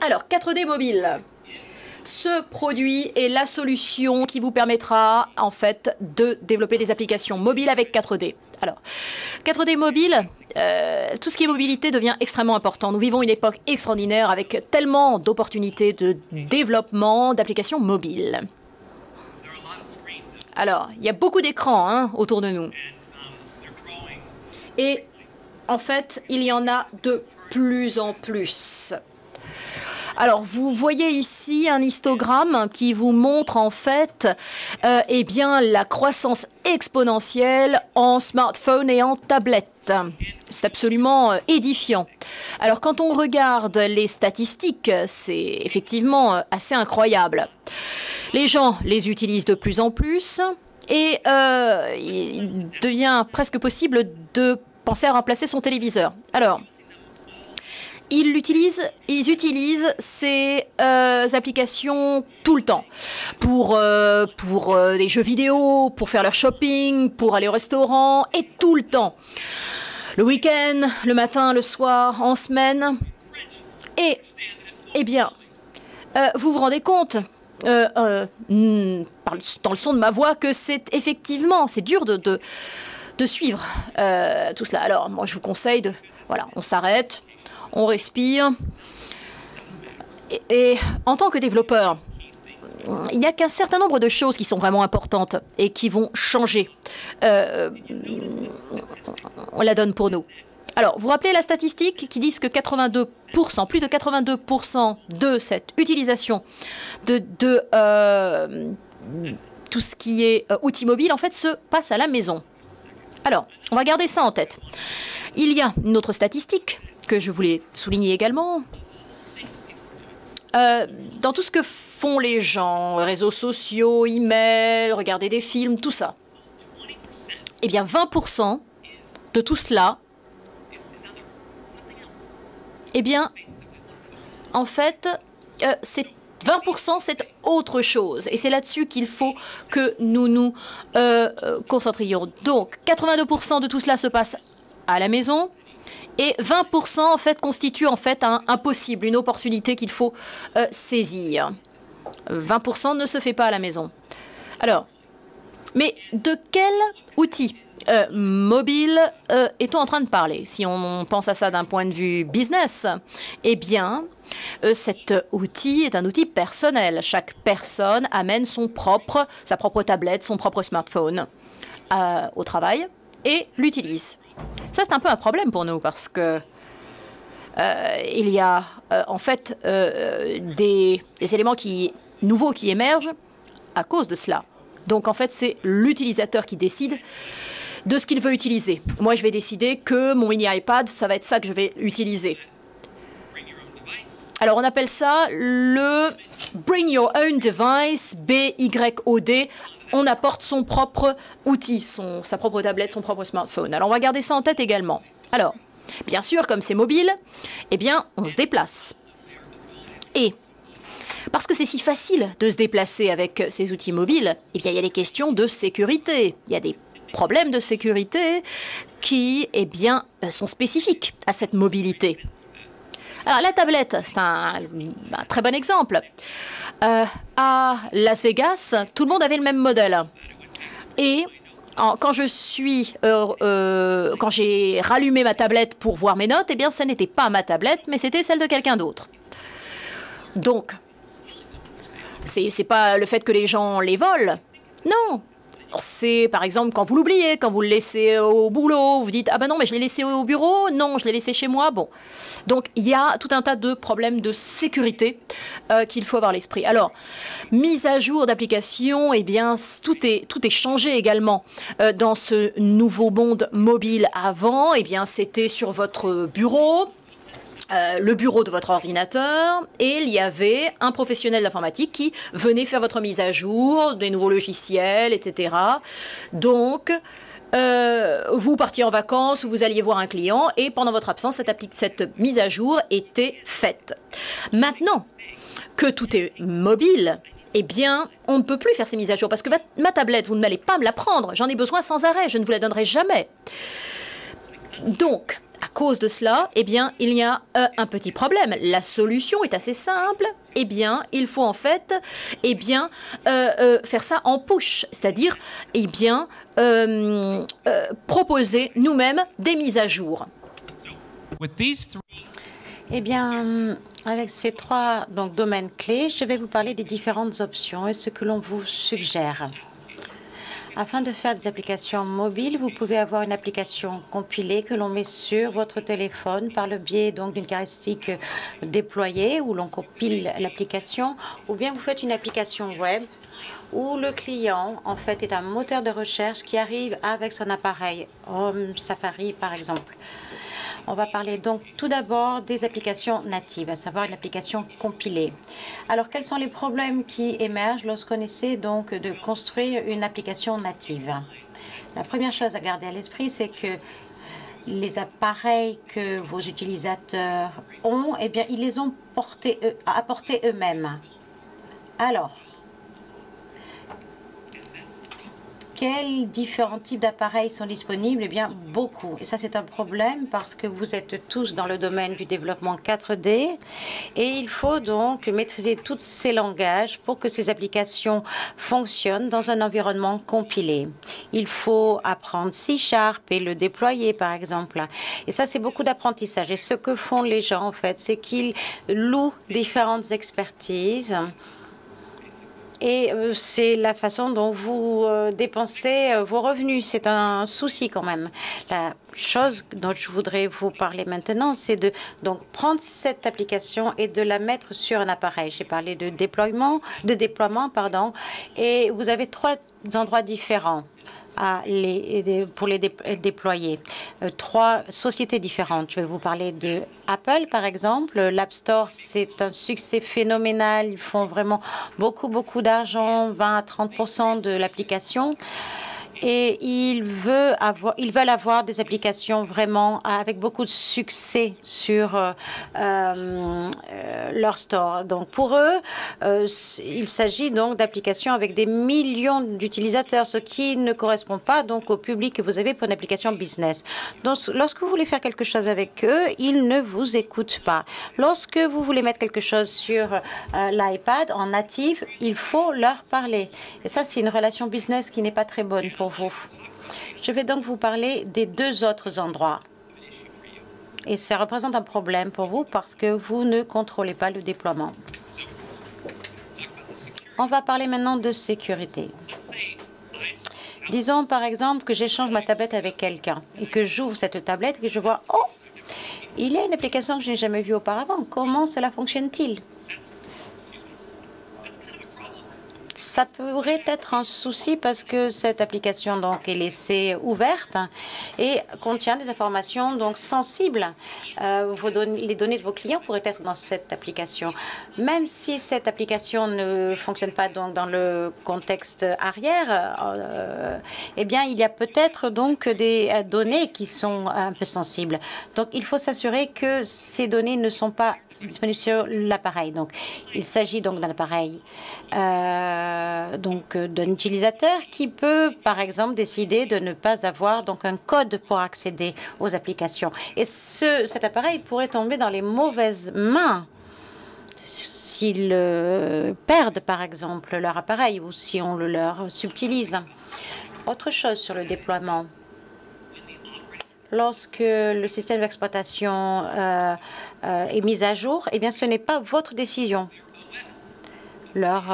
Alors, 4D mobile. Ce produit est la solution qui vous permettra en fait de développer des applications mobiles avec 4D. Alors, 4D mobile, tout ce qui est mobilité devient extrêmement important. Nous vivons une époque extraordinaire avec tellement d'opportunités de développement d'applications mobiles. Alors, il y a beaucoup d'écrans autour de nous. Et en fait, il y en a de plus en plus. Alors, vous voyez ici un histogramme qui vous montre en fait eh bien, la croissance exponentielle en smartphone et en tablette. C'est absolument édifiant. Alors, quand on regarde les statistiques, c'est effectivement assez incroyable. Les gens les utilisent de plus en plus et il devient presque possible de penser à remplacer son téléviseur. Alors, ils utilisent ces applications tout le temps pour des jeux vidéo, pour faire leur shopping, pour aller au restaurant, et tout le temps. Le week-end, le matin, le soir, en semaine. Et, eh bien, vous vous rendez compte, dans le son de ma voix, que c'est effectivement, c'est dur de suivre tout cela. Alors, moi, je vous conseille de... Voilà, on s'arrête. On respire. Et en tant que développeur, il n'y a qu'un certain nombre de choses qui sont vraiment importantes et qui vont changer la donne pour nous. Alors, vous vous rappelez la statistique qui dit que 82%, plus de 82% de cette utilisation de tout ce qui est outils mobiles, en fait, se passe à la maison. Alors, on va garder ça en tête. Il y a une autre statistique que je voulais souligner également. Dans tout ce que font les gens, réseaux sociaux, emails, regarder des films, tout ça, eh bien 20% de tout cela, eh bien, en fait, c'est 20%, c'est autre chose. Et c'est là-dessus qu'il faut que nous nous concentrions. Donc, 82% de tout cela se passe à la maison. Et 20% en fait constitue en fait un possible, une opportunité qu'il faut saisir. 20% ne se fait pas à la maison. Alors, mais de quel outil mobile est-on en train de parler? Si on pense à ça d'un point de vue business, eh bien, cet outil est un outil personnel. Chaque personne amène sa propre tablette, son propre smartphone au travail et l'utilise. Ça, c'est un peu un problème pour nous parce que il y a en fait des éléments nouveaux qui émergent à cause de cela. Donc, en fait, c'est l'utilisateur qui décide de ce qu'il veut utiliser. Moi, je vais décider que mon mini iPad, ça va être ça que je vais utiliser. Alors, on appelle ça le Bring Your Own Device, BYOD. On apporte son propre outil, sa propre tablette, son propre smartphone. Alors, on va garder ça en tête également. Alors, bien sûr, comme c'est mobile, eh bien, on se déplace. Et parce que c'est si facile de se déplacer avec ces outils mobiles, eh bien, il y a des questions de sécurité. Il y a des problèmes de sécurité qui, eh bien, sont spécifiques à cette mobilité. Alors, la tablette, c'est un très bon exemple. À Las Vegas, tout le monde avait le même modèle. Et quand j'ai rallumé ma tablette pour voir mes notes, eh bien, ce n'était pas ma tablette, mais c'était celle de quelqu'un d'autre. Donc, c'est pas le fait que les gens les volent. Non. C'est, par exemple, quand vous l'oubliez, quand vous le laissez au boulot, vous dites « Ah ben non, mais je l'ai laissé au bureau, non, je l'ai laissé chez moi. » Bon. Donc, il y a tout un tas de problèmes de sécurité qu'il faut avoir à l'esprit. Alors, mise à jour d'application, eh bien, tout est changé également dans ce nouveau monde mobile. Avant, eh bien, c'était sur votre bureau, le bureau de votre ordinateur, et il y avait un professionnel d'informatique qui venait faire votre mise à jour, des nouveaux logiciels, etc. Donc, vous partiez en vacances ou vous alliez voir un client, et pendant votre absence, cette mise à jour était faite. Maintenant que tout est mobile, eh bien, on ne peut plus faire ces mises à jour, parce que ma tablette, vous n'allez pas me la prendre. J'en ai besoin sans arrêt, je ne vous la donnerai jamais. Donc, à cause de cela, eh bien, il y a un petit problème. La solution est assez simple. Eh bien, il faut en fait, eh bien, faire ça en push, c'est-à-dire, eh bien, proposer nous-mêmes des mises à jour. Eh bien, avec ces trois domaines clés, je vais vous parler des différentes options et ce que l'on vous suggère. Afin de faire des applications mobiles, vous pouvez avoir une application compilée que l'on met sur votre téléphone par le biais d'une caractéristique déployée où l'on compile l'application, ou bien vous faites une application web où le client, en fait, est un moteur de recherche qui arrive avec son appareil, Home, Safari, par exemple. On va parler donc tout d'abord des applications natives, à savoir une application compilée. Alors, quels sont les problèmes qui émergent lorsqu'on essaie donc de construire une application native? La première chose à garder à l'esprit, c'est que les appareils que vos utilisateurs ont, eh bien, ils les ont apportés eux-mêmes. Alors, quels différents types d'appareils sont disponibles? Eh bien, beaucoup. Et ça, c'est un problème parce que vous êtes tous dans le domaine du développement 4D et il faut donc maîtriser tous ces langages pour que ces applications fonctionnent dans un environnement compilé. Il faut apprendre C# et le déployer, par exemple. Et ça, c'est beaucoup d'apprentissage. Et ce que font les gens, en fait, c'est qu'ils louent différentes expertises. Et c'est la façon dont vous dépensez vos revenus. C'est un souci quand même. La chose dont je voudrais vous parler maintenant, c'est de prendre cette application et de la mettre sur un appareil. J'ai parlé de déploiement, et vous avez trois endroits différents pour les déployer. Trois sociétés différentes. Je vais vous parler de Apple, par exemple. L'App Store, c'est un succès phénoménal. Ils font vraiment beaucoup d'argent, 20 à 30% de l'application. Et ils veulent avoir des applications vraiment avec beaucoup de succès sur leur store. Donc pour eux, il s'agit donc d'applications avec des millions d'utilisateurs, ce qui ne correspond pas donc au public que vous avez pour une application business. Donc lorsque vous voulez faire quelque chose avec eux, ils ne vous écoutent pas. Lorsque vous voulez mettre quelque chose sur l'iPad en natif, il faut leur parler. Et ça, c'est une relation business qui n'est pas très bonne pour vous. Je vais donc vous parler des deux autres endroits. Et ça représente un problème pour vous parce que vous ne contrôlez pas le déploiement. On va parler maintenant de sécurité. Disons par exemple que j'échange ma tablette avec quelqu'un et que j'ouvre cette tablette et que je vois « Oh, il y a une application que je n'ai jamais vue auparavant. Comment cela fonctionne-t-il » Ça pourrait être un souci parce que cette application donc est laissée ouverte et contient des informations donc sensibles. Les données de vos clients pourraient être dans cette application. Même si cette application ne fonctionne pas donc dans le contexte arrière, eh bien il y a peut-être donc des données qui sont un peu sensibles. Donc il faut s'assurer que ces données ne sont pas disponibles sur l'appareil. Donc il s'agit donc d'un appareil d'un utilisateur qui peut, par exemple, décider de ne pas avoir donc un code pour accéder aux applications. Et cet appareil pourrait tomber dans les mauvaises mains s'ils perdent, par exemple, leur appareil ou si on le leur subtilise. Autre chose sur le déploiement. Lorsque le système d'exploitation est mis à jour, eh bien, ce n'est pas votre décision. Leur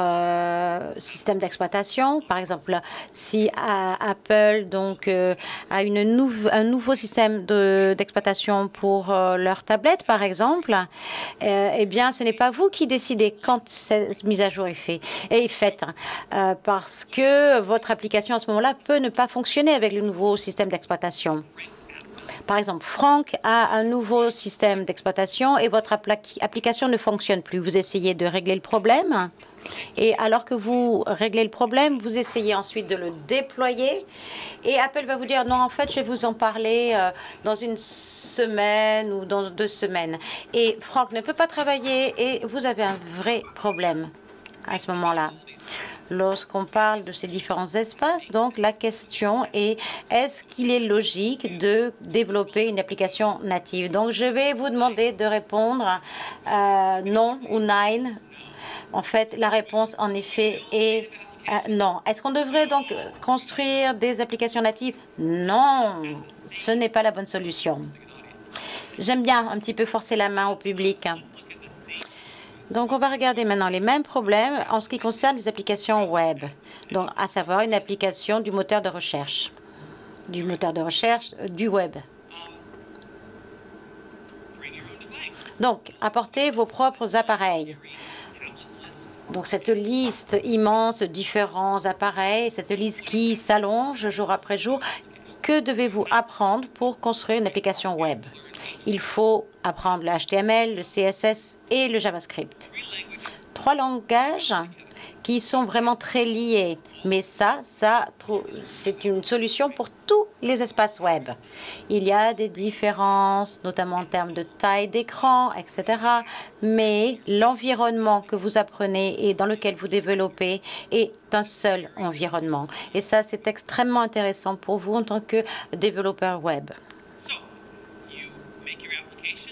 système d'exploitation. Par exemple, si Apple donc a un nouveau système d'exploitation pour leur tablette, par exemple, eh bien, ce n'est pas vous qui décidez quand cette mise à jour est faite, parce que votre application à ce moment-là peut ne pas fonctionner avec le nouveau système d'exploitation. Par exemple, Franck a un nouveau système d'exploitation et votre application ne fonctionne plus. Vous essayez de régler le problème et alors que vous réglez le problème, vous essayez ensuite de le déployer et Apple va vous dire non, en fait, je vais vous en parler dans une semaine ou dans 2 semaines. Et Franck ne peut pas travailler et vous avez un vrai problème à ce moment-là. lorsqu'on parle de ces différents espaces, donc la question est, est-ce qu'il est logique de développer une application native? Donc, je vais vous demander de répondre non ou nein. En fait, la réponse, en effet, est non. Est-ce qu'on devrait donc construire des applications natives? Non, ce n'est pas la bonne solution. J'aime bien un petit peu forcer la main au public. Donc, on va regarder maintenant les mêmes problèmes en ce qui concerne les applications web, donc à savoir une application du moteur de recherche du web. Donc, apportez vos propres appareils. Donc, cette liste immense de différents appareils, cette liste qui s'allonge jour après jour, que devez-vous apprendre pour construire une application web? Il faut apprendre le HTML, le CSS et le JavaScript. 3 langages qui sont vraiment très liés. Mais ça c'est une solution pour tous les espaces web. Il y a des différences, notamment en termes de taille d'écran, etc. Mais l'environnement que vous apprenez et dans lequel vous développez est un seul environnement. Et ça, c'est extrêmement intéressant pour vous en tant que développeur web.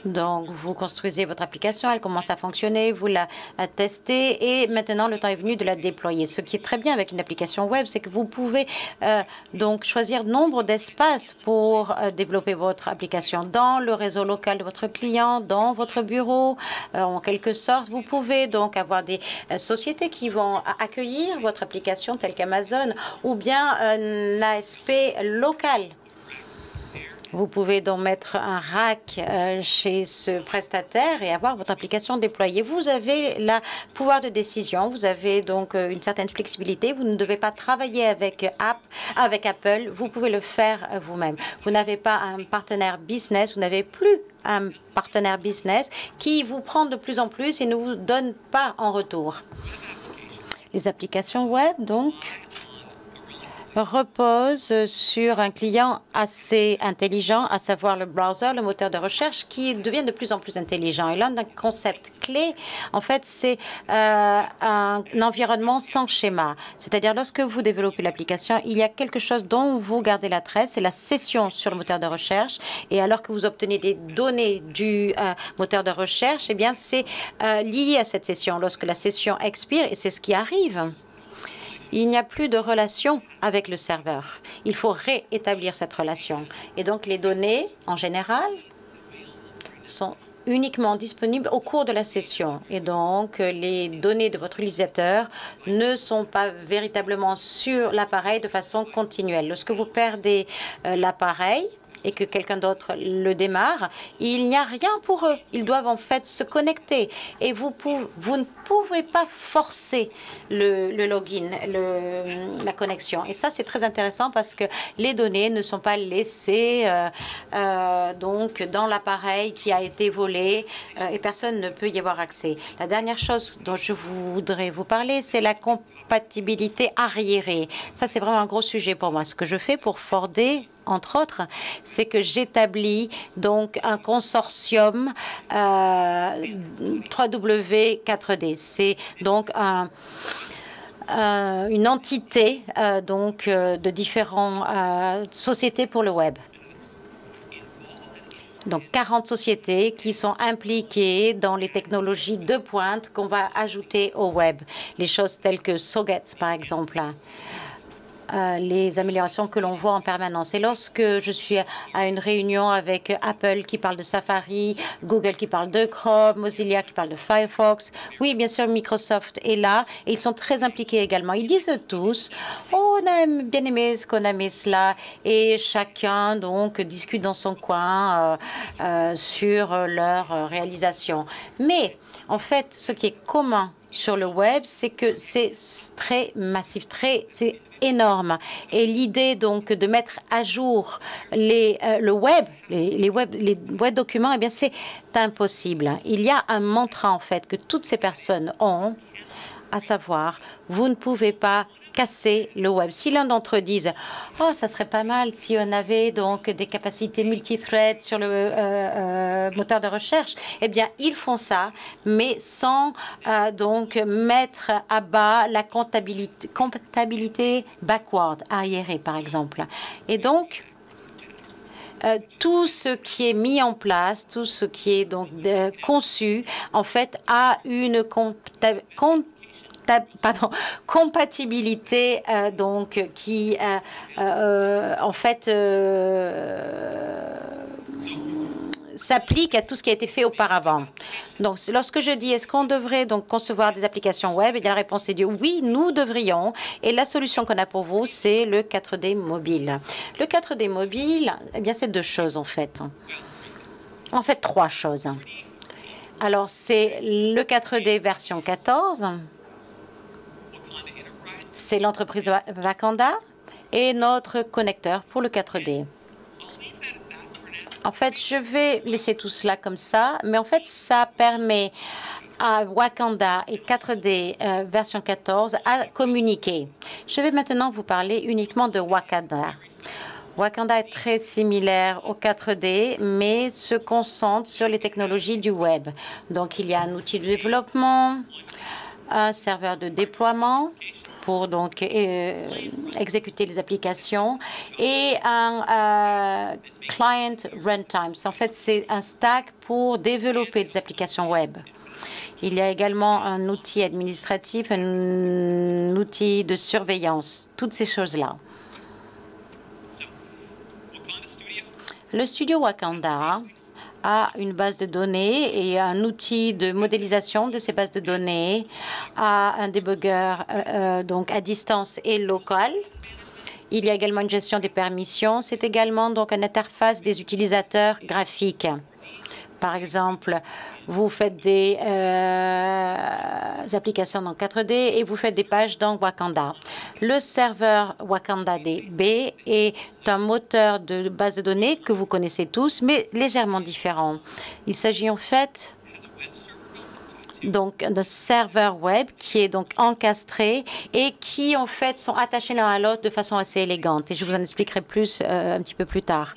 Donc, vous construisez votre application, elle commence à fonctionner, vous la testez et maintenant, le temps est venu de la déployer. Ce qui est très bien avec une application web, c'est que vous pouvez donc choisir nombre d'espaces pour développer votre application dans le réseau local de votre client, dans votre bureau. En quelque sorte, vous pouvez donc avoir des sociétés qui vont accueillir votre application telle qu'Amazon ou bien un ASP local. Vous pouvez donc mettre un rack chez ce prestataire et avoir votre application déployée. Vous avez le pouvoir de décision, vous avez donc une certaine flexibilité. Vous ne devez pas travailler avec Apple, vous pouvez le faire vous-même. Vous n'avez pas un partenaire business, vous n'avez plus un partenaire business qui vous prend de plus en plus et ne vous donne pas en retour. Les applications web, donc, repose sur un client assez intelligent, à savoir le browser, le moteur de recherche, qui devient de plus en plus intelligent. Et l'un des concepts clés, en fait, c'est un environnement sans schéma. C'est-à-dire, lorsque vous développez l'application, il y a quelque chose dont vous gardez la trace, c'est la session sur le moteur de recherche. Et alors que vous obtenez des données du moteur de recherche, eh bien, c'est lié à cette session. Lorsque la session expire, et c'est ce qui arrive, il n'y a plus de relation avec le serveur. Il faut réétablir cette relation. Et donc, les données, en général, sont uniquement disponibles au cours de la session. Et donc, les données de votre utilisateur ne sont pas véritablement sur l'appareil de façon continuelle. Lorsque vous perdez l'appareil, et que quelqu'un d'autre le démarre, il n'y a rien pour eux. Ils doivent en fait se connecter. Et vous ne pouvez pas forcer le login, la connexion. Et ça, c'est très intéressant parce que les données ne sont pas laissées donc dans l'appareil qui a été volé et personne ne peut y avoir accès. La dernière chose dont je voudrais vous parler, c'est la compatibilité arriérée. Ça, c'est vraiment un gros sujet pour moi. Ce que je fais pour Fordé, entre autres, c'est que j'établis donc un consortium 3W4D. C'est donc une entité donc de différentes sociétés pour le web. Donc 40 sociétés qui sont impliquées dans les technologies de pointe qu'on va ajouter au web. Les choses telles que Sockets, par exemple. Les améliorations que l'on voit en permanence. Et lorsque je suis à une réunion avec Apple qui parle de Safari, Google qui parle de Chrome, Mozilla qui parle de Firefox, oui, bien sûr, Microsoft est là et ils sont très impliqués également. Ils disent tous, oh, on a bien aimé ce qu'on a mis cela et chacun donc discute dans son coin sur leur réalisation. Mais en fait, ce qui est commun sur le web, c'est que c'est très massif, c'est énorme. Et l'idée donc de mettre à jour le web, les web documents, eh bien c'est impossible. Il y a un mantra en fait que toutes ces personnes ont, à savoir, vous ne pouvez pas casser le web. Si l'un d'entre eux disent « Oh, ça serait pas mal si on avait donc des capacités multithread sur le moteur de recherche », eh bien, ils font ça, mais sans donc mettre à bas la comptabilité backward, arriérée, par exemple. Et donc, tout ce qui est mis en place, tout ce qui est donc conçu, en fait, a une compatibilité donc qui en fait s'applique à tout ce qui a été fait auparavant. Donc, lorsque je dis est-ce qu'on devrait donc concevoir des applications web, et la réponse est oui, nous devrions. Et la solution qu'on a pour vous, c'est le 4D mobile. Le 4D mobile, eh bien, c'est deux choses en fait. En fait, trois choses. Alors, c'est le 4D version 14. C'est l'entreprise Wakanda et notre connecteur pour le 4D. En fait, je vais laisser tout cela comme ça, mais en fait, ça permet à Wakanda et 4D version 14 à communiquer. Je vais maintenant vous parler uniquement de Wakanda. Wakanda est très similaire au 4D, mais se concentre sur les technologies du web. Donc, il y a un outil de développement, un serveur de déploiement pour donc exécuter les applications et un client runtime. En fait, c'est un stack pour développer des applications web. Il y a également un outil administratif, un outil de surveillance, toutes ces choses-là. Le studio Wakanda a une base de données et un outil de modélisation de ces bases de données, a un débuggeur donc à distance et local. Il y a également une gestion des permissions. C'est également donc une interface des utilisateurs graphiques. Par exemple, vous faites des applications dans 4D et vous faites des pages dans Wakanda. Le serveur Wakanda DB est un moteur de base de données que vous connaissez tous, mais légèrement différent. Il s'agit en fait donc d'un serveur web qui est donc encastré et qui en fait sont attachés l'un à l'autre de façon assez élégante. Et je vous en expliquerai plus un petit peu plus tard.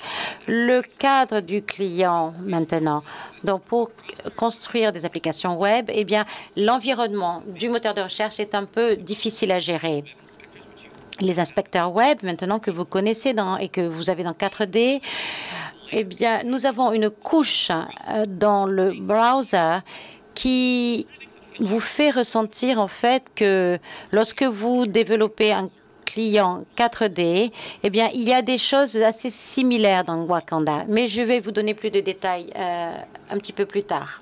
Le cadre du client maintenant. Donc pour construire des applications web, eh bien l'environnement du moteur de recherche est un peu difficile à gérer. Les inspecteurs web maintenant que vous connaissez et que vous avez dans 4D, eh bien nous avons une couche dans le browser qui vous fait ressentir en fait que lorsque vous développez un client 4D, eh bien, il y a des choses assez similaires dans Wakanda. Mais je vais vous donner plus de détails un petit peu plus tard.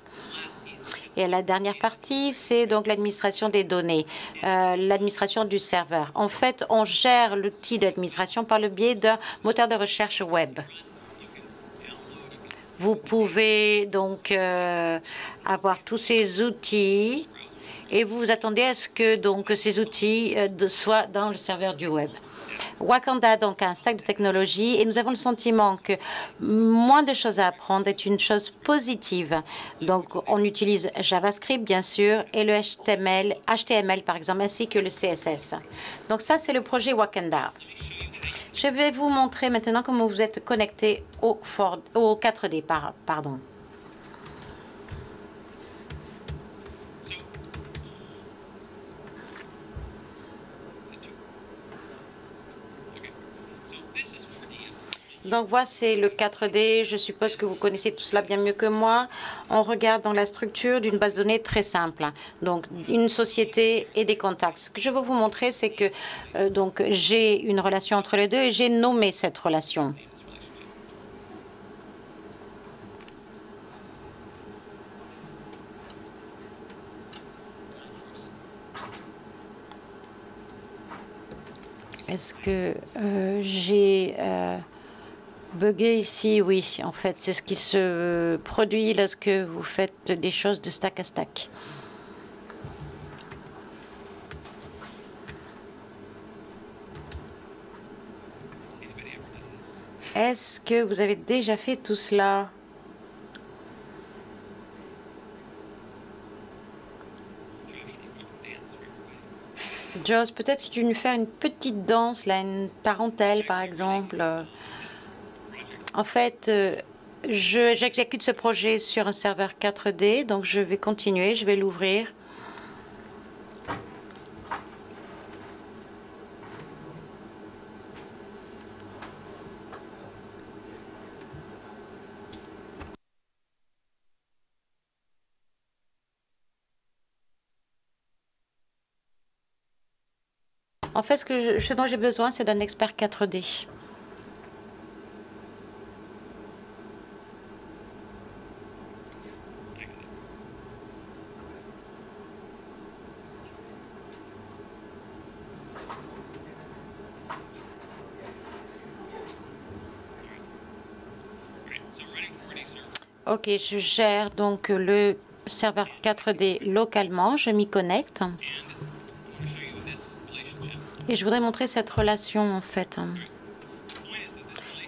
Et la dernière partie, c'est donc l'administration des données, l'administration du serveur. En fait, on gère l'outil d'administration par le biais d'un moteur de recherche web. Vous pouvez donc avoir tous ces outils et vous vous attendez à ce que donc ces outils soient dans le serveur du web. Wakanda donc a un stack de technologie et nous avons le sentiment que moins de choses à apprendre est une chose positive. Donc on utilise JavaScript bien sûr et le HTML par exemple ainsi que le CSS. Donc ça c'est le projet Wakanda. Je vais vous montrer maintenant comment vous êtes connecté au 4D. Pardon. Donc voici le 4D. Je suppose que vous connaissez tout cela bien mieux que moi. On regarde dans la structure d'une base de données très simple. Donc une société et des contacts. Ce que je veux vous montrer, c'est que donc j'ai une relation entre les deux et j'ai nommé cette relation. Est-ce que j'ai bugué ici? Oui, en fait, c'est ce qui se produit lorsque vous faites des choses de stack à stack. Est-ce que vous avez déjà fait tout cela? Joss, peut-être que tu veux nous faire une petite danse, là, une tarentelle, par exemple. En fait, j'exécute ce projet sur un serveur 4D, donc je vais continuer, je vais l'ouvrir. En fait, ce dont j'ai besoin, c'est d'un expert 4D. Ok, je gère donc le serveur 4D localement. Je m'y connecte. Et je voudrais montrer cette relation, en fait.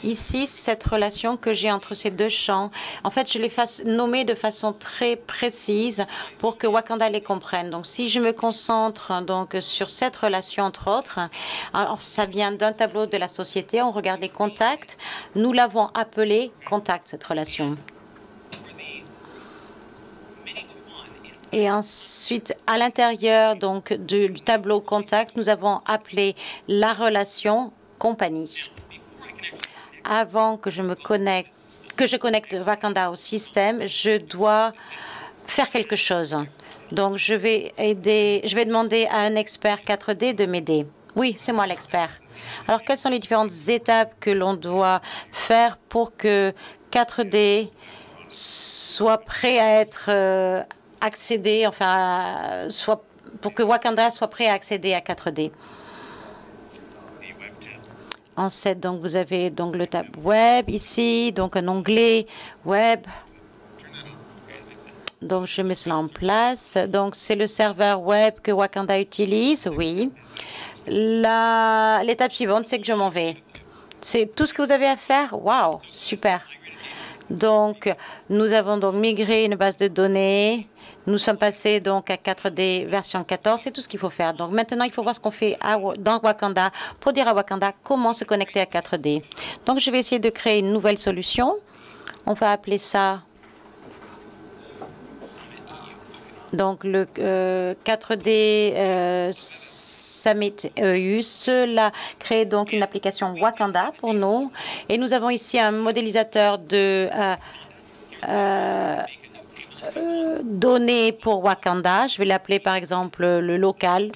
Ici, cette relation que j'ai entre ces deux champs, en fait, je les fasse nommer de façon très précise pour que Wakanda les comprenne. Donc, si je me concentre donc sur cette relation, entre autres, alors ça vient d'un tableau de la société. On regarde les contacts. Nous l'avons appelé contact, cette relation. Et ensuite, à l'intérieur donc du tableau contact, nous avons appelé la relation compagnie. Avant que je connecte Wakanda au système, je dois faire quelque chose. Donc, je vais demander à un expert 4D de m'aider. Oui, c'est moi l'expert. Alors, quelles sont les différentes étapes que l'on doit faire pour que 4D soit prêt à être accéder, enfin, pour que Wakanda soit prêt à accéder à 4D. Ensuite, donc, vous avez donc le tab web ici, donc un onglet web. Donc, je mets cela en place. Donc, c'est le serveur web que Wakanda utilise, oui. L'étape suivante, c'est que je m'en vais. C'est tout ce que vous avez à faire? Waouh, super. Donc, nous avons donc migré une base de données. Nous sommes passés donc à 4D version 14. C'est tout ce qu'il faut faire. Donc, maintenant, il faut voir ce qu'on fait dans Wakanda pour dire à Wakanda comment se connecter à 4D. Donc, je vais essayer de créer une nouvelle solution. On va appeler ça donc le 4D Summit EU. Cela crée donc une application Wakanda pour nous. Et nous avons ici un modélisateur de données pour Wakanda. Je vais l'appeler par exemple le local.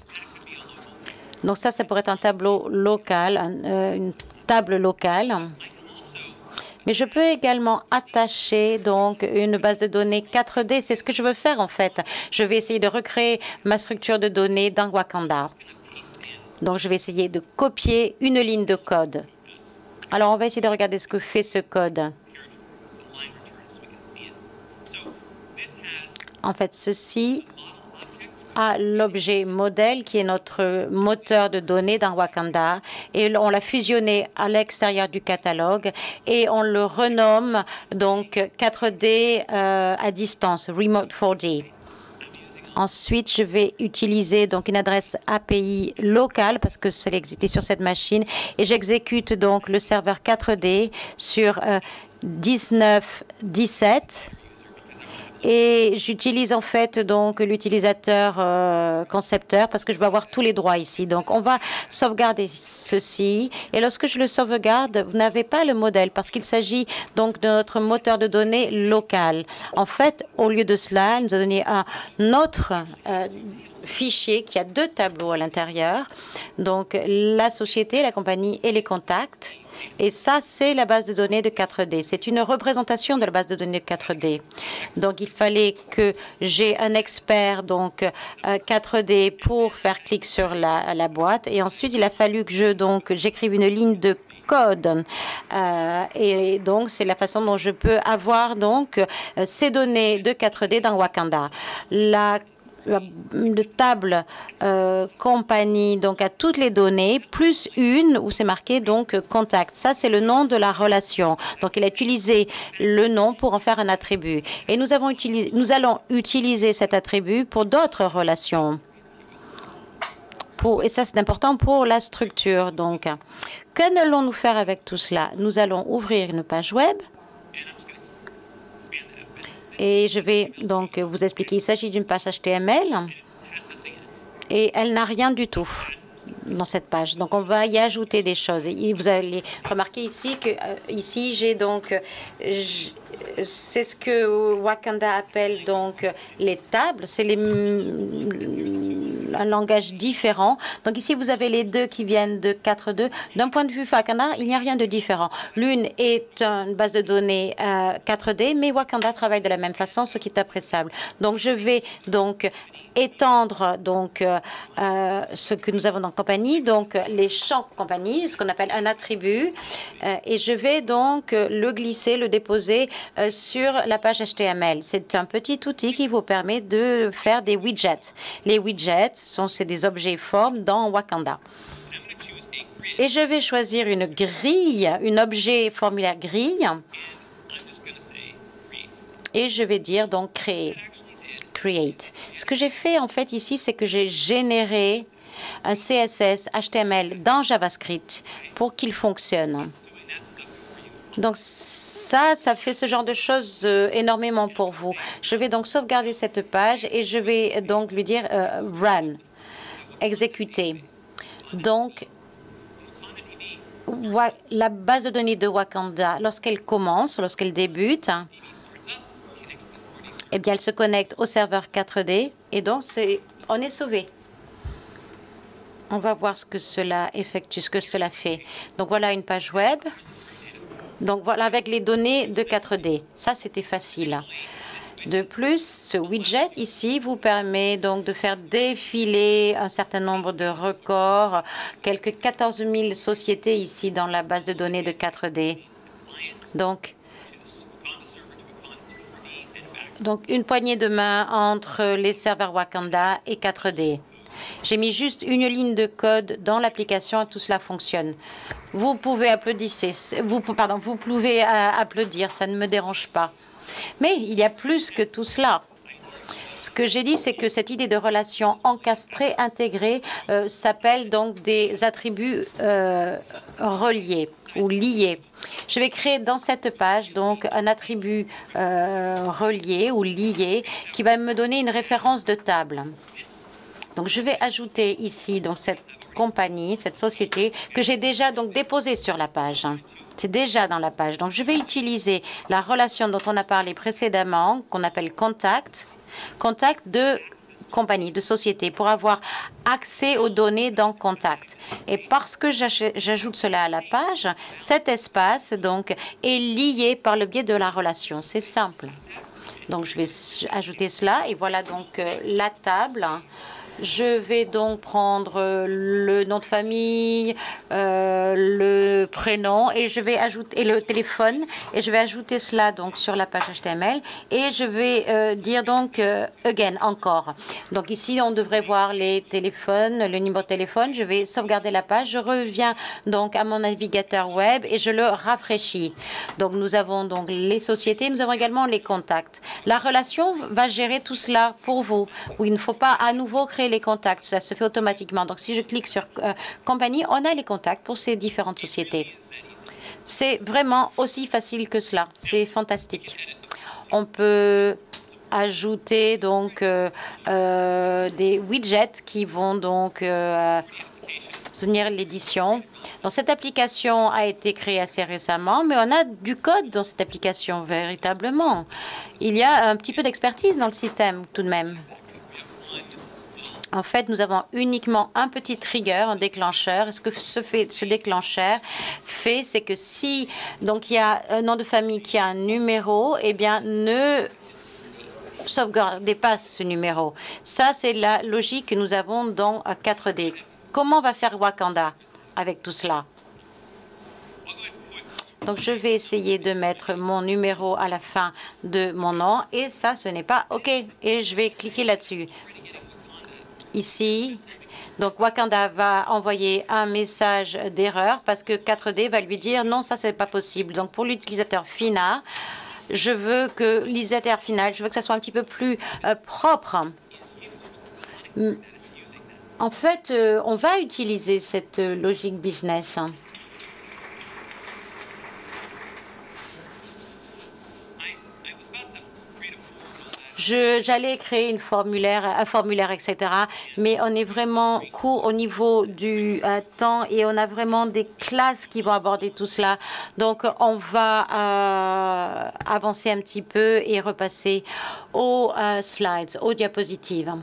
Donc ça pourrait être un tableau local, une table locale. Mais je peux également attacher donc une base de données 4D. C'est ce que je veux faire en fait. Je vais essayer de recréer ma structure de données dans Wakanda. Donc je vais essayer de copier une ligne de code. Alors on va essayer de regarder ce que fait ce code. En fait, ceci a l'objet modèle qui est notre moteur de données dans Wakanda et on l'a fusionné à l'extérieur du catalogue et on le renomme donc 4D à distance, Remote 4D. Ensuite, je vais utiliser donc une adresse API locale parce que c'est exécuté sur cette machine et j'exécute donc le serveur 4D sur 19.17. Et j'utilise en fait donc l'utilisateur concepteur parce que je veux avoir tous les droits ici. Donc on va sauvegarder ceci et lorsque je le sauvegarde, vous n'avez pas le modèle parce qu'il s'agit donc de notre moteur de données local. En fait, au lieu de cela, elle nous a donné un autre fichier qui a deux tableaux à l'intérieur. Donc la société, la compagnie et les contacts. Et ça, c'est la base de données de 4D. C'est une représentation de la base de données de 4D. Donc, il fallait que j'ai un expert donc 4D pour faire clic sur la boîte. Et ensuite, il a fallu que j'écrive une ligne de code. Et donc, c'est la façon dont je peux avoir donc ces données de 4D dans Wakanda. La table compagnie donc à toutes les données plus une où c'est marqué donc contact. Ça c'est le nom de la relation. Donc il a utilisé le nom pour en faire un attribut et nous allons utiliser cet attribut pour d'autres relations. Et ça, c'est important pour la structure. Donc, qu'allons-nous faire avec tout cela? Nous allons ouvrir une page web. Et je vais donc vous expliquer. Il s'agit d'une page HTML. Et elle n'a rien du tout dans cette page. Donc, on va y ajouter des choses. Et vous allez remarquer ici que ici, j'ai donc... c'est ce que Wakanda appelle donc les tables. C'est un langage différent. Donc ici, vous avez les deux qui viennent de 4.2. D'un point de vue Wakanda, il n'y a rien de différent. L'une est une base de données 4D, mais Wakanda travaille de la même façon, ce qui est appréciable. Donc je vais donc étendre donc ce que nous avons dans compagnie, donc les champs compagnie, ce qu'on appelle un attribut, et je vais donc le glisser, le déposer sur la page HTML. C'est un petit outil qui vous permet de faire des widgets. Les widgets c'est des objets formes dans Wakanda. Et je vais choisir une grille, un objet formulaire grille, et je vais dire donc créer. Create. Ce que j'ai fait en fait ici, c'est que j'ai généré un CSS HTML dans JavaScript pour qu'il fonctionne. Donc ça fait ce genre de choses énormément pour vous. Je vais donc sauvegarder cette page et je vais donc lui dire run, exécuter. Donc la base de données de Wakanda, lorsqu'elle commence, lorsqu'elle débute, eh bien, elle se connecte au serveur 4D et donc on est sauvé. On va voir ce que cela effectue, ce que cela fait. Donc voilà une page web. Donc voilà avec les données de 4D. Ça, c'était facile. De plus, ce widget ici vous permet donc de faire défiler un certain nombre de records, quelques 14 000 sociétés ici dans la base de données de 4D. Donc une poignée de main entre les serveurs Wakanda et 4D. J'ai mis juste une ligne de code dans l'application et tout cela fonctionne. Vous pouvez applaudir, applaudir, ça ne me dérange pas. Mais il y a plus que tout cela. Ce que j'ai dit, c'est que cette idée de relation encastrée, intégrée, s'appelle donc des attributs reliés ou liés. Je vais créer dans cette page donc un attribut relié ou lié qui va me donner une référence de table. Donc je vais ajouter ici dans cette compagnie, cette société que j'ai déjà donc déposée sur la page. C'est déjà dans la page. Donc je vais utiliser la relation dont on a parlé précédemment, qu'on appelle contact de compagnie, de société, pour avoir accès aux données dans Contact. Et parce que j'ajoute cela à la page, cet espace donc est lié par le biais de la relation. C'est simple. Donc je vais ajouter cela et voilà donc la table. Je vais donc prendre le nom de famille, le prénom et je vais ajouter le téléphone et je vais ajouter cela donc sur la page HTML et je vais dire donc again, encore. Donc ici on devrait voir les téléphones, le numéro de téléphone. Je vais sauvegarder la page. Je reviens donc à mon navigateur web et je le rafraîchis. Donc nous avons donc les sociétés, nous avons également les contacts. La relation va gérer tout cela pour vous. Où il ne faut pas à nouveau créer les contacts, ça se fait automatiquement. Donc si je clique sur compagnie, on a les contacts pour ces différentes sociétés. C'est vraiment aussi facile que cela. C'est fantastique. On peut ajouter donc des widgets qui vont donc soutenir l'édition. Donc cette application a été créée assez récemment, mais on a du code dans cette application véritablement. Il y a un petit peu d'expertise dans le système tout de même. En fait, nous avons uniquement un petit trigger, un déclencheur. Et ce que ce déclencheur fait, c'est que si donc il y a un nom de famille qui a un numéro, eh bien ne sauvegardez pas ce numéro. Ça, c'est la logique que nous avons dans 4D. Comment va faire Wakanda avec tout cela? Donc, je vais essayer de mettre mon numéro à la fin de mon nom. Et ça, ce n'est pas OK. Et je vais cliquer là-dessus. Ici, donc Wakanda va envoyer un message d'erreur parce que 4D va lui dire non, ça c'est pas possible. Donc pour l'utilisateur final, je veux que ça soit un petit peu plus propre. En fait, on va utiliser cette logique business. J'allais créer un formulaire, etc. Mais on est vraiment court au niveau du temps et on a vraiment des classes qui vont aborder tout cela. Donc, on va avancer un petit peu et repasser aux slides, aux diapositives.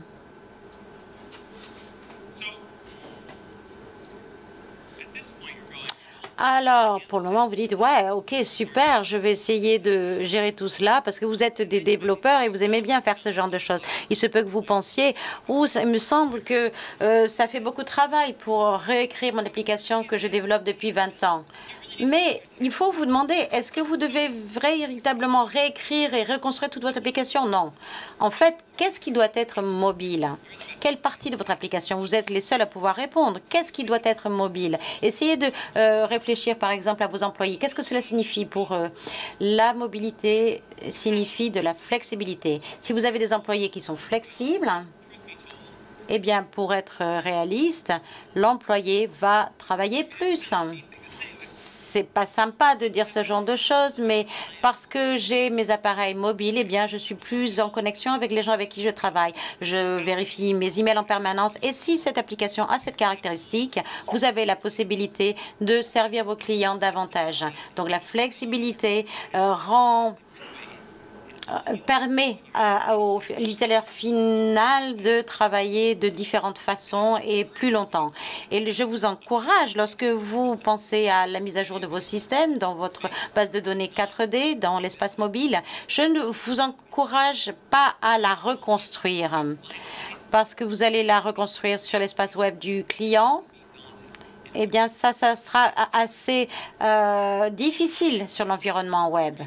Alors, pour le moment, vous dites, ouais, ok, super, je vais essayer de gérer tout cela parce que vous êtes des développeurs et vous aimez bien faire ce genre de choses. Il se peut que vous pensiez, ça me semble que ça fait beaucoup de travail pour réécrire mon application que je développe depuis 20 ans. Mais il faut vous demander, est-ce que vous devez véritablement réécrire et reconstruire toute votre application? Non. En fait, qu'est-ce qui doit être mobile? Quelle partie de votre application? Vous êtes les seuls à pouvoir répondre. Qu'est-ce qui doit être mobile? Essayez de réfléchir, par exemple, à vos employés. Qu'est-ce que cela signifie pour eux? La mobilité signifie de la flexibilité. Si vous avez des employés qui sont flexibles, eh bien, pour être réaliste, l'employé va travailler plus. C'est pas sympa de dire ce genre de choses, mais parce que j'ai mes appareils mobiles, eh bien, je suis plus en connexion avec les gens avec qui je travaille. Je vérifie mes emails en permanence. Et si cette application a cette caractéristique, vous avez la possibilité de servir vos clients davantage. Donc, la flexibilité permet au l'utilisateur final de travailler de différentes façons et plus longtemps. Et je vous encourage, lorsque vous pensez à la mise à jour de vos systèmes dans votre base de données 4D, dans l'espace mobile, je ne vous encourage pas à la reconstruire parce que vous allez la reconstruire sur l'espace web du client. Eh bien, ça sera assez difficile sur l'environnement web.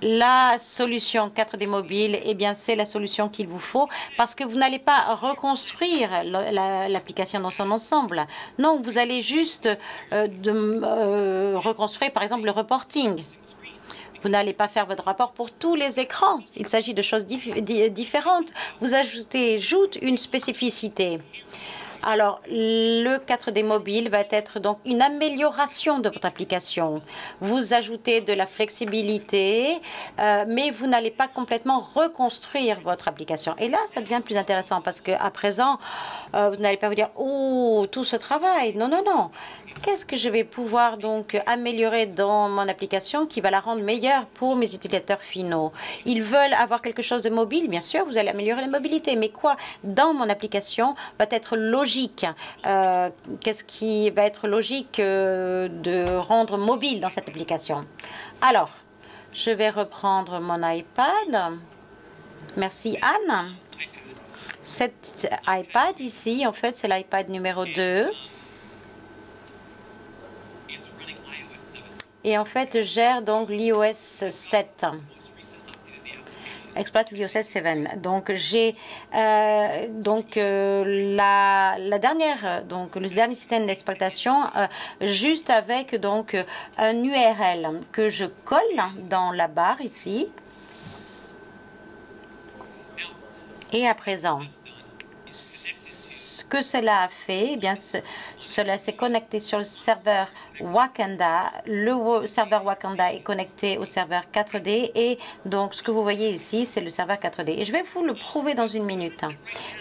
La solution 4D mobile, eh bien, c'est la solution qu'il vous faut parce que vous n'allez pas reconstruire l'application dans son ensemble. Non, vous allez juste reconstruire, par exemple, le reporting. Vous n'allez pas faire votre rapport pour tous les écrans. Il s'agit de choses différentes. Vous ajoutez une spécificité. Alors, le 4D mobile va être donc une amélioration de votre application. Vous ajoutez de la flexibilité, mais vous n'allez pas complètement reconstruire votre application. Et là, ça devient plus intéressant parce qu'à présent, vous n'allez pas vous dire « Oh, tout ce travail ». Non, non, non. Qu'est-ce que je vais pouvoir donc améliorer dans mon application qui va la rendre meilleure pour mes utilisateurs finaux? Ils veulent avoir quelque chose de mobile, bien sûr, vous allez améliorer la mobilité. Mais quoi dans mon application va être logique? Qu'est-ce qui va être logique de rendre mobile dans cette application? Alors, je vais reprendre mon iPad. Merci Anne. Cet iPad ici, en fait, c'est l'iPad numéro 2. Et en fait, gère donc l'iOS 7. Exploite l'iOS 7. Donc, j'ai le dernier système d'exploitation juste avec donc un URL que je colle dans la barre ici. Et à présent, ce que cela a fait, eh bien, cela s'est connecté sur le serveur Wakanda. Le serveur Wakanda est connecté au serveur 4D et donc ce que vous voyez ici, c'est le serveur 4D. Et je vais vous le prouver dans une minute.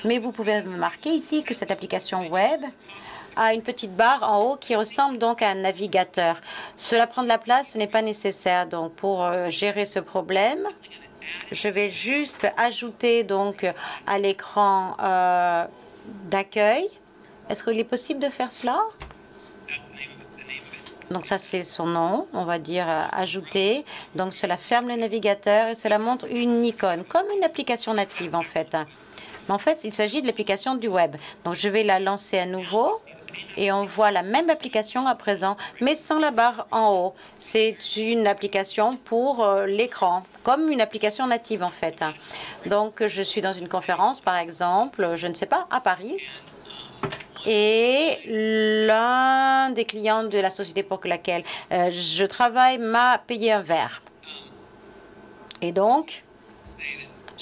Mais vous pouvez remarquer ici que cette application web a une petite barre en haut qui ressemble donc à un navigateur. Cela prend de la place, ce n'est pas nécessaire. Donc pour gérer ce problème, je vais juste ajouter donc à l'écran d'accueil. Est-ce qu'il est possible de faire cela? Donc ça, c'est son nom, on va dire ajouter. Donc cela ferme le navigateur et cela montre une icône, comme une application native en fait. Mais en fait, il s'agit de l'application du web. Donc je vais la lancer à nouveau. Et on voit la même application à présent, mais sans la barre en haut. C'est une application pour l'écran, comme une application native en fait. Donc, je suis dans une conférence, par exemple, je ne sais pas, à Paris. Et l'un des clients de la société pour laquelle je travaille m'a payé un verre. Et donc,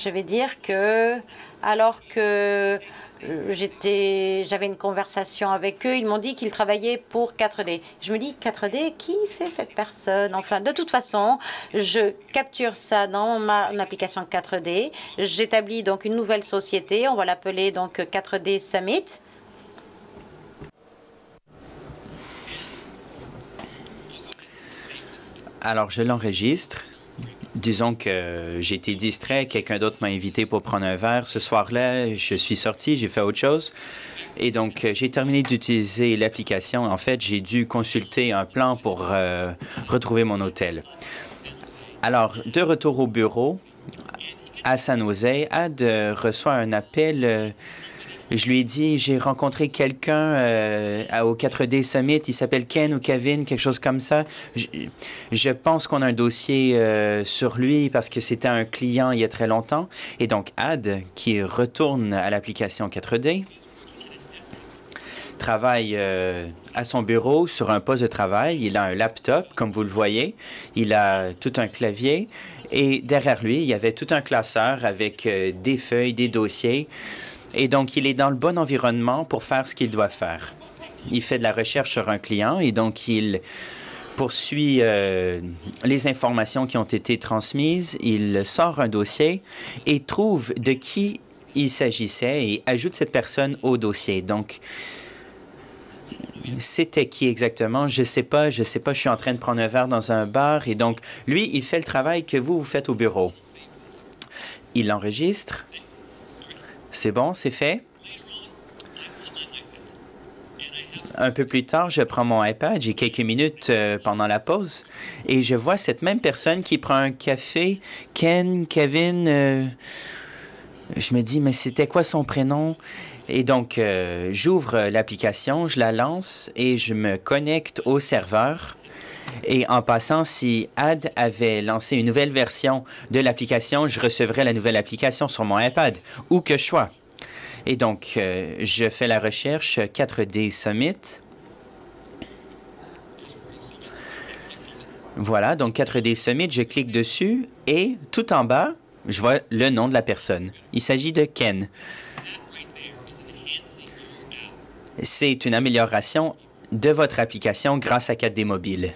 Je vais dire que, alors que j'avais une conversation avec eux, ils m'ont dit qu'ils travaillaient pour 4D. Je me dis, 4D, qui c'est cette personne? Enfin, de toute façon, je capture ça dans mon application 4D. J'établis donc une nouvelle société. On va l'appeler donc 4D Summit. Alors, je l'enregistre. Disons que j'ai été distrait, quelqu'un d'autre m'a invité pour prendre un verre. Ce soir-là, je suis sorti, j'ai fait autre chose. Et donc, j'ai terminé d'utiliser l'application. En fait, j'ai dû consulter un plan pour retrouver mon hôtel. Alors, de retour au bureau, à San Jose, Ad reçoit un appel. Je lui ai dit, j'ai rencontré quelqu'un au 4D Summit, il s'appelle Ken ou Kevin, quelque chose comme ça. Je pense qu'on a un dossier sur lui parce que c'était un client il y a très longtemps. Et donc, Ad, qui retourne à l'application 4D, travaille à son bureau sur un poste de travail. Il a un laptop, comme vous le voyez. Il a tout un clavier. Et derrière lui, il y avait tout un classeur avec des feuilles, des dossiers. Et donc, il est dans le bon environnement pour faire ce qu'il doit faire. Il fait de la recherche sur un client et donc il poursuit les informations qui ont été transmises. Il sort un dossier et trouve de qui il s'agissait et ajoute cette personne au dossier. Donc, c'était qui exactement? Je sais pas, je suis en train de prendre un verre dans un bar et donc, lui, il fait le travail que vous faites au bureau. Il l'enregistre. C'est bon, c'est fait. Un peu plus tard, je prends mon iPad, j'ai quelques minutes pendant la pause, et je vois cette même personne qui prend un café, Ken, Kevin. Je me dis, mais c'était quoi son prénom? Et donc, j'ouvre l'application, je la lance et je me connecte au serveur. Et en passant, si Ad avait lancé une nouvelle version de l'application, je recevrais la nouvelle application sur mon iPad, où que je sois. Et donc, je fais la recherche 4D Summit. Voilà, donc 4D Summit, je clique dessus et tout en bas, je vois le nom de la personne. Il s'agit de Ken. C'est une amélioration de votre application grâce à 4D Mobile.